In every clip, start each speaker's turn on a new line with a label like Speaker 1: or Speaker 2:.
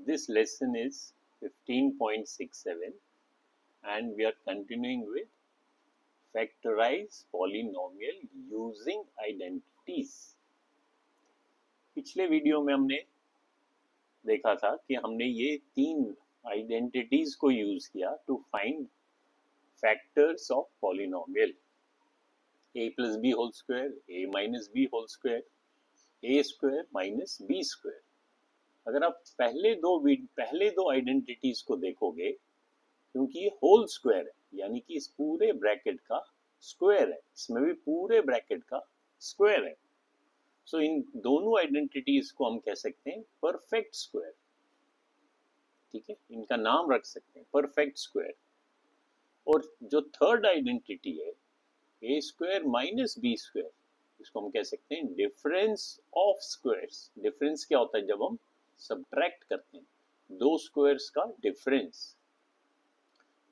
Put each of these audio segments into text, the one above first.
Speaker 1: This lesson is 15.67 and we are continuing with factorize polynomial using identities. पिछले video में हमने देखा था कि हमने ये तीन आइडेंटिटीज को यूज किया to find factors of polynomial a plus b whole square, a minus b whole square, a square minus b square. अगर आप पहले दो आइडेंटिटीज को देखोगे, क्योंकि ये होल स्क्वायर है यानी कि इस पूरे ब्रैकेट का स्क्वायर है, इसमें भी पूरे ब्रैकेट का स्क्वायर है, सो इन दोनों आइडेंटिटीज को हम कह सकते हैं परफेक्ट स्क्वायर. ठीक है, इनका नाम रख सकते हैं परफेक्ट स्क्वायर. और जो थर्ड आइडेंटिटी है ए स्क्वायर माइनस बी स्क्वायर, इसको हम कह सकते हैं डिफरेंस ऑफ स्क्वायर्स. डिफरेंस क्या होता है? जब हम सब्ट्रैक्ट करते हैं दो स्क्वायर्स का डिफरेंस.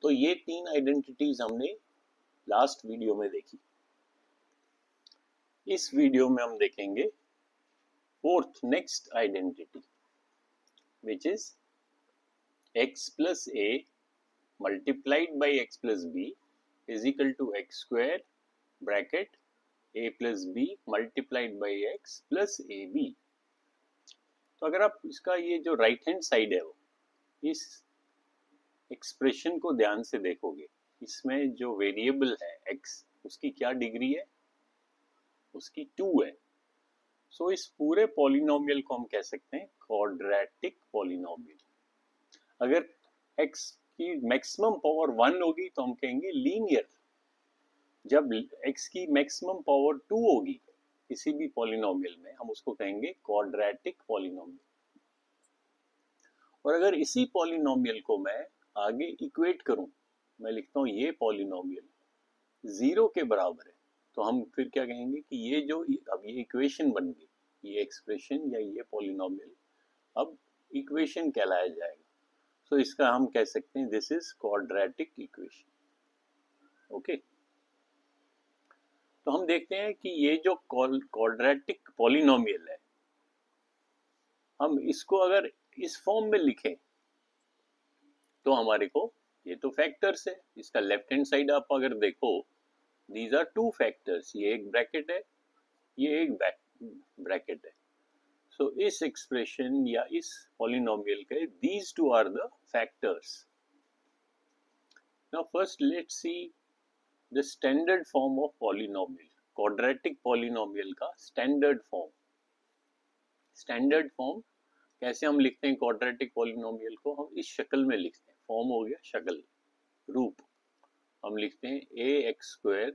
Speaker 1: तो ये तीन आइडेंटिटीज हमने लास्ट वीडियो में देखी. इस वीडियो में हम देखेंगे fourth next identity, which is x plus a multiplied by x plus b is equal to x square bracket a plus b multiplied by x plus ab. तो अगर आप इसका ये जो राइट हैंड साइड है वो इस एक्सप्रेशन को ध्यान से देखोगे, इसमें जो वेरिएबल है x, उसकी क्या डिग्री है? उसकी 2 है. सो इस पूरे पॉलिनोमियल को हम कह सकते हैं क्वाड्रेटिक पॉलिनोमियल. अगर x की मैक्सिमम पावर 1 होगी तो हम कहेंगे लीनियर. जब x की मैक्सिमम पावर 2 होगी किसी भी पॉलिनोमियल में, हम उसको कहेंगे क्वाड्रेटिक पॉलिनोमियल. और अगर इसी पॉलिनोमियल को मैं आगे इक्वेट करूं, मैं लिखता हूं ये पॉलिनोमियल 0 के बराबर है, तो हम फिर क्या कहेंगे कि ये जो अब ये इक्वेशन बन गई, ये एक्सप्रेशन या ये पॉलिनोमियल अब इक्वेशन कहलाया जाएगा. तो इसका हम कह सकते हैं this is quadratic equation. Okay, तो हम देखते हैं कि ये जो क्वाड्रेटिक पॉलिनोमियल है, हम इसको अगर इस फॉर्म में लिखें तो हमारे को ये तो फैक्टर्स है. इसका लेफ्ट हैंड साइड आप अगर देखो, दीज आर टू फैक्टर्स. ये एक ब्रैकेट है, ये एक ब्रैकेट है. सो इस एक्सप्रेशन या इस पॉलिनोमियल के these two are the factors. Now first let's see the standard form of polynomial. Quadratic polynomial का स्टैंडर्ड फॉर्म. स्टैंडर्ड फॉर्म कैसे हम लिखते हैं क्वाड्रेटिक पॉलिनोमियल को? हम इस शक्ल में लिखते हैं. फॉर्म हो गया शक्ल, रूप. हम लिखते हैं a x square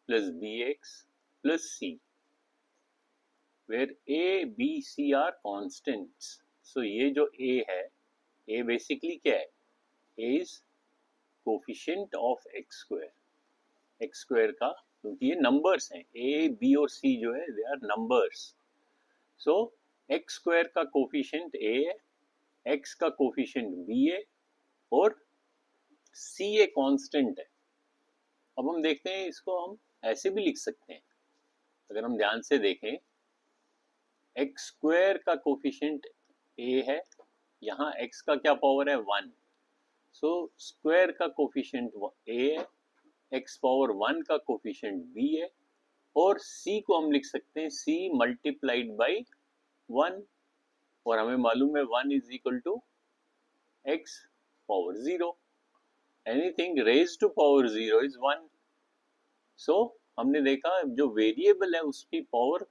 Speaker 1: plus b x plus c, where a, b, c are constants. So ये जो a है, a basically क्या है? a is coefficient of x square. x square का, क्योंकि ये numbers हैं, a, b और c जो है they are numbers. So x square का coefficient a है, x का coefficient b है और c एक constant है. अब हम देखते हैं इसको हम ऐसे भी लिख सकते हैं. अगर हम ध्यान से देखें, एक्स स्क्वायर का कोफिशिएंट a है, यहाँ x का क्या पावर है? 1. सो स्क्वायर का कोफिशिएंट a है, x पावर 1 का कोफिशिएंट b है, और c को हम लिख सकते हैं c मल्टीप्लाइड बाई 1, और हमें मालूम है 1 is equal to x power 0. Anything raise to power 0 is 1. So हमने देखा जो वेरिएबल है उसकी पावर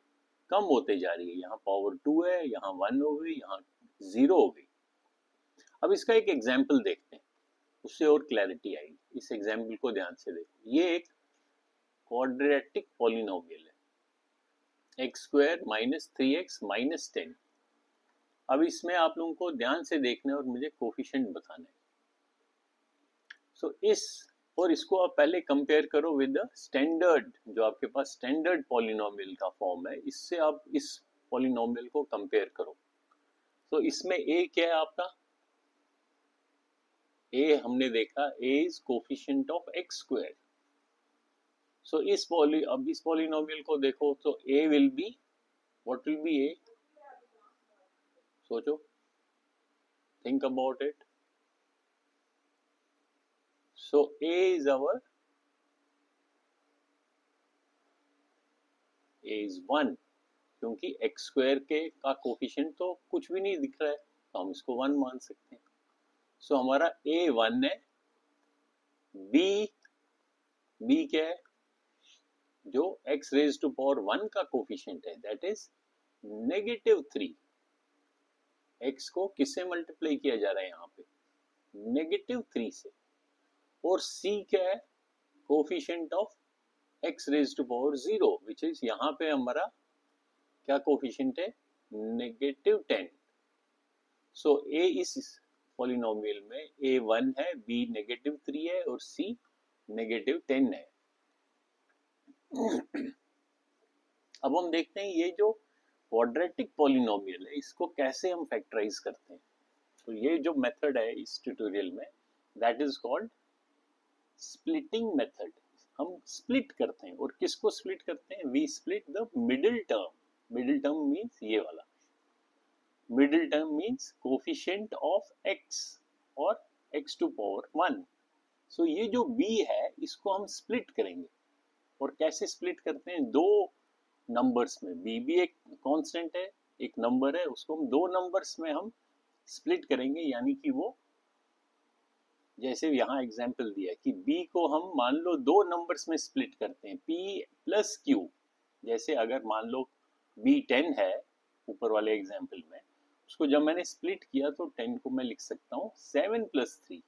Speaker 1: कम होते जा रही है. यहाँ पावर 2 है, यहाँ 1 हो गई, यहाँ 0 हो गई. अब इसका एक एग्जाम्पल देखते हैं, उससे और क्लैरिटी आएगी. इस एग्जाम्पल को ध्यान से देखो. ये एक क्वाड्रेटिक पॉलिनोमियल है, x square minus 3x minus 10. अब इसमें आप लोगों को ध्यान से देखना है और मुझे कोफिशिएंट बताना है. सो इस और इसको आप पहले कंपेयर करो विद द स्टैंडर्ड, जो आपके पास स्टैंडर्ड पॉलिनोमियल का फॉर्म है, इससे आप इस पॉलिनोमियल को कंपेयर करो. तो इसमें a क्या है आपका? a हमने देखा a is coefficient of x square. So अब इस पॉलिनोमियल को देखो तो a will be, what will be a? सोचो, think about it. So A is 1, क्योंकि x स्क्वायर के का कोफिशिएंट तो कुछ भी नहीं दिख रहा है, तो हम इसको 1 मान सकते हैं. सो हमारा A 1 है. B क्या है? जो x रेज टू पावर 1 का कोफिशिएंट है, दैट इज -3. x को किससे मल्टीप्लाई किया जा रहा है यहाँ पे? -3 से. और C क्या है? Coefficient of x raise to power 0, which is यहाँ पे हमारा क्या कोफिशिएंट है? -10. सो A इस पॉलिनोमियल में A 1 है, B -3 है और C -10 है. अब हम देखते हैं ये जो क्वाड्रेटिक पॉलिनोमियल है इसको कैसे हम फैक्टराइज करते हैं. तो ये जो मेथड है इस ट्यूटोरियल में, that is called splitting method. हम स्प्लिट करते हैं. और किसको स्प्लिट करते हैं? We split the middle term. Middle term means ये वाला. Middle term means coefficient of x और x टू पावर 1. सो ये जो b है इसको हम स्प्लिट करेंगे. और कैसे स्प्लिट करते हैं? दो नंबर्स में. b भी एक कांस्टेंट है, एक नंबर है, उसको हम दो नंबर्स में हम स्प्लिट करेंगे. यानी कि वो जैसे यहाँ एग्जांपल दिया है कि b को हम मान लो दो नंबर्स में स्प्लिट करते हैं, p प्लस q. जैसे अगर मान लो b 10 है ऊपर वाले एग्जांपल में, उसको जब मैंने स्प्लिट किया तो 10 को मैं लिख सकता हूँ 7 + 3.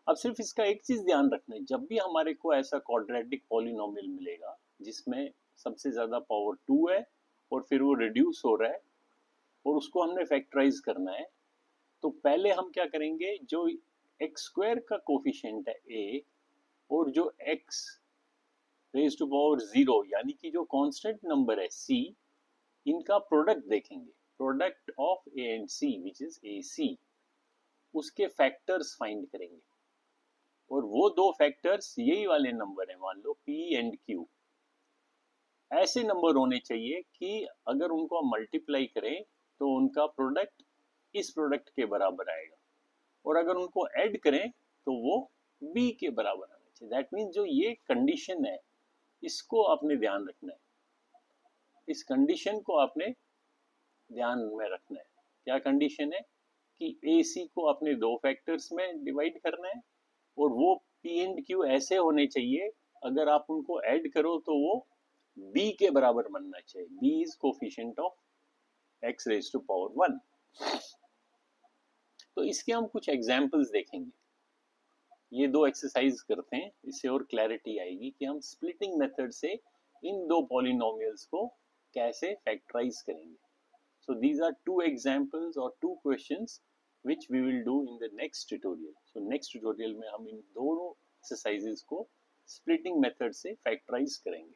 Speaker 1: अब सिर्फ इसका एक चीज ध्यान रखना है, जब भी हमारे को ऐसा क्वाड्रेटिक पॉलिनोमियल मिलेगा जिसमें सबसे ज्यादा पावर 2 है और फिर वो रिड्यूस हो रहा है और उसको हमने फैक्टराइज करना है, तो पहले हम क्या करेंगे? जो एक्स स्क्वायर का कोफिशिएंट है a और जो x रेज टू पावर 0 यानी कि जो कांस्टेंट नंबर है c, इनका प्रोडक्ट देखेंगे. Product of a and c which is ac. उसके फैक्टर्स फाइंड करेंगे. और वो दो फैक्टर्स यही वाले नंबर है, मान लो p एंड q. ऐसे नंबर होने चाहिए कि अगर उनको हम मल्टीप्लाई करें तो उनका प्रोडक्ट इस प्रोडक्ट के बराबर आएगा. और अगर उनको ऐड करें तो वो b के बराबर आना चाहिए. दैट मीन्स जो ये कंडीशन है इसको आपने ध्यान रखना है. इस कंडीशन को आपने ध्यान में रखना है. क्या कंडीशन है? कि AC को अपने दो फैक्टर्स में डिवाइड करना है और वो P एंड Q ऐसे होने चाहिए अगर आप उनको ऐड करो तो वो B के बराबर बनना चाहिए. B is coefficient of x raise to power 1. तो इसके हम कुछ एग्जांपल्स देखेंगे. ये दो एक्सरसाइज करते हैं, इससे और क्लैरिटी आएगी कि हम स्प्लिटिंग मेथड से इन दो पॉलिनोमियल्स को कैसे फैक्टराइज करेंगे. So these are two examples or two questions which we will do in the next tutorial. So next tutorial में हम इन दोनों exercises को splitting method से factorize करेंगे.